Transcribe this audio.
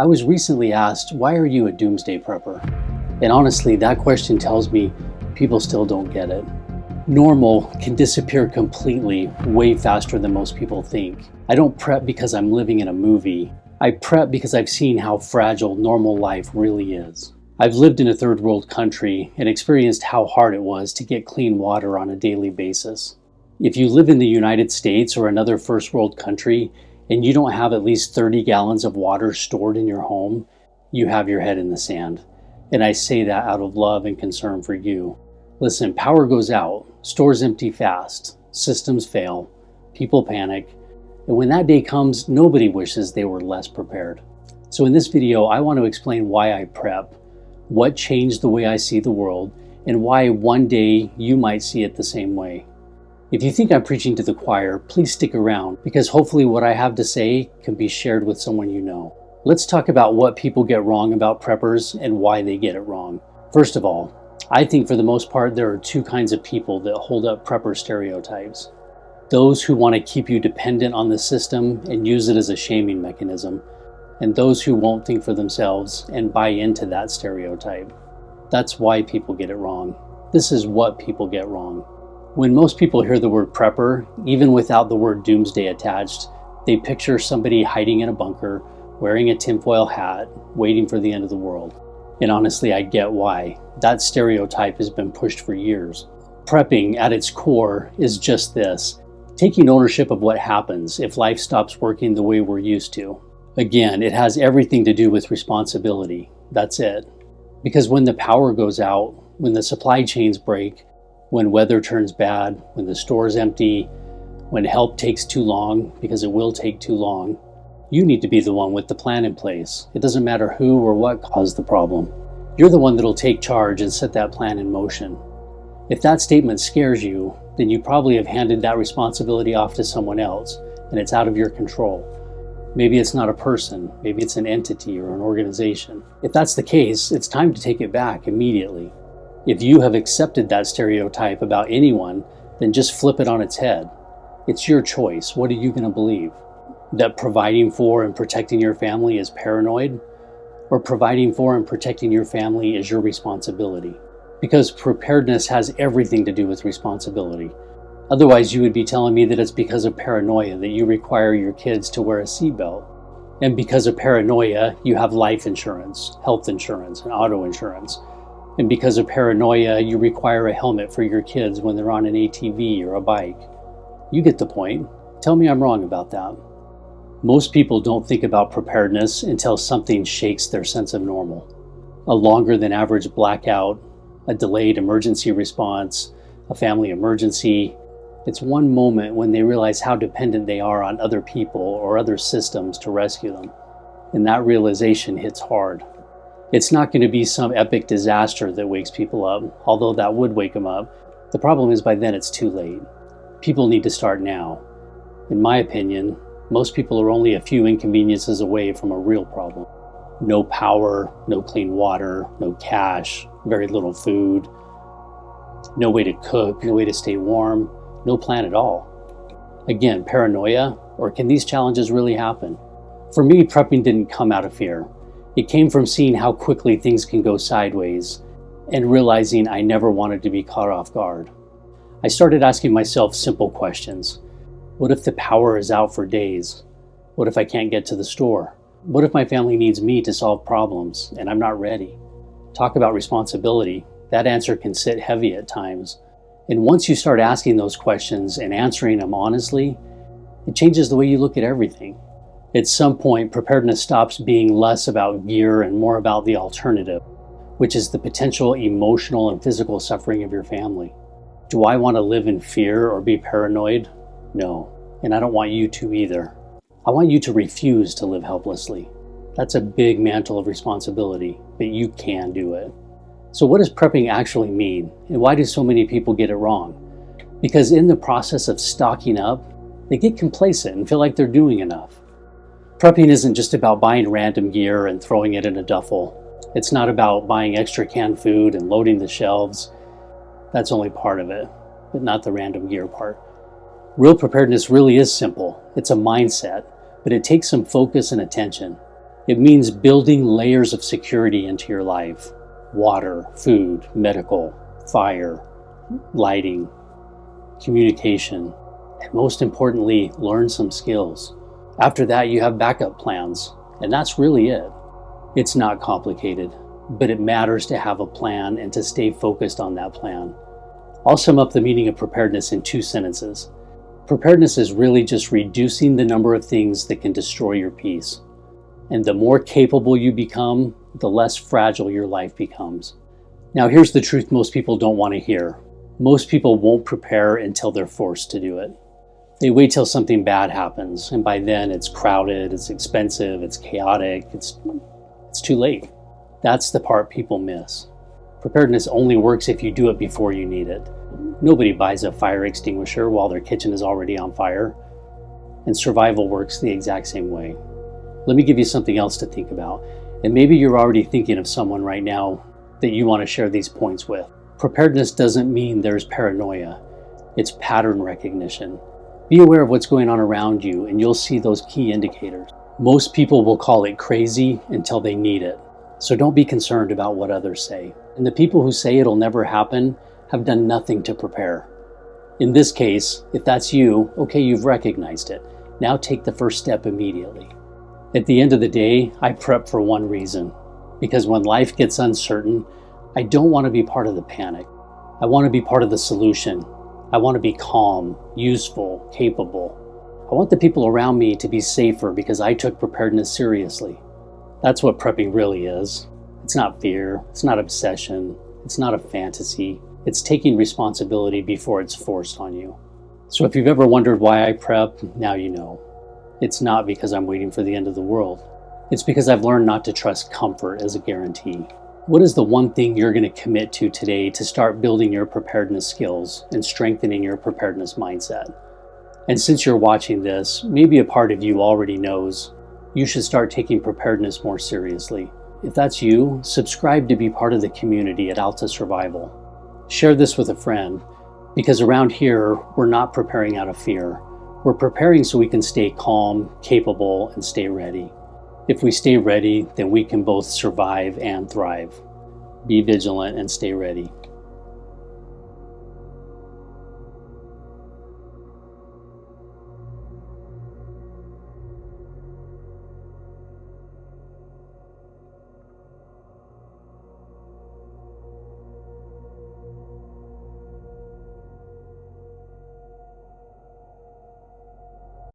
I was recently asked, why are you a doomsday prepper? And honestly, that question tells me people still don't get it. Normal can disappear completely way faster than most people think. I don't prep because I'm living in a movie. I prep because I've seen how fragile normal life really is. I've lived in a third world country and experienced how hard it was to get clean water on a daily basis. If you live in the United States or another first world country and you don't have at least 30 gallons of water stored in your home, you have your head in the sand. And I say that out of love and concern for you. Listen, power goes out, stores empty fast, systems fail, people panic, and when that day comes, nobody wishes they were less prepared. So in this video, I want to explain why I prep, what changed the way I see the world, and why one day you might see it the same way. If you think I'm preaching to the choir, please stick around, because hopefully what I have to say can be shared with someone you know. Let's talk about what people get wrong about preppers and why they get it wrong. First of all, I think for the most part there are two kinds of people that hold up prepper stereotypes. Those who want to keep you dependent on the system and use it as a shaming mechanism, and those who won't think for themselves and buy into that stereotype. That's why people get it wrong. This is what people get wrong. When most people hear the word prepper, even without the word doomsday attached, they picture somebody hiding in a bunker, wearing a tinfoil hat, waiting for the end of the world. And honestly, I get why. That stereotype has been pushed for years. Prepping at its core is just this, taking ownership of what happens if life stops working the way we're used to. Again, it has everything to do with responsibility. That's it. Because when the power goes out, when the supply chains break, when weather turns bad, when the store's empty, when help takes too long, because it will take too long, you need to be the one with the plan in place. It doesn't matter who or what caused the problem. You're the one that'll take charge and set that plan in motion. If that statement scares you, then you probably have handed that responsibility off to someone else, and it's out of your control. Maybe it's not a person, maybe it's an entity or an organization. If that's the case, it's time to take it back immediately. If you have accepted that stereotype about anyone, then just flip it on its head. It's your choice. What are you going to believe? That providing for and protecting your family is paranoid? Or providing for and protecting your family is your responsibility? Because preparedness has everything to do with responsibility. Otherwise, you would be telling me that it's because of paranoia that you require your kids to wear a seatbelt. And because of paranoia, you have life insurance, health insurance, and auto insurance. And because of paranoia, you require a helmet for your kids when they're on an ATV or a bike. You get the point. Tell me I'm wrong about that. Most people don't think about preparedness until something shakes their sense of normal. A longer than average blackout, a delayed emergency response, a family emergency. It's one moment when they realize how dependent they are on other people or other systems to rescue them. And that realization hits hard. It's not going to be some epic disaster that wakes people up, although that would wake them up. The problem is by then it's too late. People need to start now. In my opinion, most people are only a few inconveniences away from a real problem. No power, no clean water, no cash, very little food, no way to cook, no way to stay warm, no plan at all. Again, paranoia, or can these challenges really happen? For me, prepping didn't come out of fear. It came from seeing how quickly things can go sideways and realizing I never wanted to be caught off guard. I started asking myself simple questions. What if the power is out for days? What if I can't get to the store? What if my family needs me to solve problems and I'm not ready? Talk about responsibility. That answer can sit heavy at times. And once you start asking those questions and answering them honestly, it changes the way you look at everything. At some point, preparedness stops being less about gear and more about the alternative, which is the potential emotional and physical suffering of your family. Do I want to live in fear or be paranoid? No, and I don't want you to either. I want you to refuse to live helplessly. That's a big mantle of responsibility, but you can do it. So what does prepping actually mean, and why do so many people get it wrong? Because in the process of stocking up, they get complacent and feel like they're doing enough. Prepping isn't just about buying random gear and throwing it in a duffel. It's not about buying extra canned food and loading the shelves. That's only part of it, but not the random gear part. Real preparedness really is simple. It's a mindset, but it takes some focus and attention. It means building layers of security into your life: water, food, medical, fire, lighting, communication, and most importantly, learn some skills. After that, you have backup plans, and that's really it. It's not complicated, but it matters to have a plan and to stay focused on that plan. I'll sum up the meaning of preparedness in 2 sentences. Preparedness is really just reducing the number of things that can destroy your peace. And the more capable you become, the less fragile your life becomes. Now, here's the truth most people don't want to hear. Most people won't prepare until they're forced to do it. They wait till something bad happens, and by then it's crowded, it's expensive, it's chaotic, it's too late. That's the part people miss. Preparedness only works if you do it before you need it. Nobody buys a fire extinguisher while their kitchen is already on fire, and survival works the exact same way. Let me give you something else to think about, and maybe you're already thinking of someone right now that you want to share these points with. Preparedness doesn't mean there's paranoia. It's pattern recognition. Be aware of what's going on around you, and you'll see those key indicators. Most people will call it crazy until they need it, so don't be concerned about what others say. And the people who say it'll never happen have done nothing to prepare. In this case, if that's you, okay, you've recognized it. Now take the first step immediately. At the end of the day, I prep for one reason, because when life gets uncertain, I don't want to be part of the panic. I want to be part of the solution. I want to be calm, useful, capable. I want the people around me to be safer because I took preparedness seriously. That's what prepping really is. It's not fear, it's not obsession, it's not a fantasy. It's taking responsibility before it's forced on you. So if you've ever wondered why I prep, now you know. It's not because I'm waiting for the end of the world. It's because I've learned not to trust comfort as a guarantee. What is the one thing you're going to commit to today to start building your preparedness skills and strengthening your preparedness mindset? And since you're watching this, maybe a part of you already knows you should start taking preparedness more seriously. If that's you, subscribe to be part of the community at Alta Survival. Share this with a friend, because around here, we're not preparing out of fear. We're preparing so we can stay calm, capable, and stay ready. If we stay ready, then we can both survive and thrive. Be vigilant and stay ready.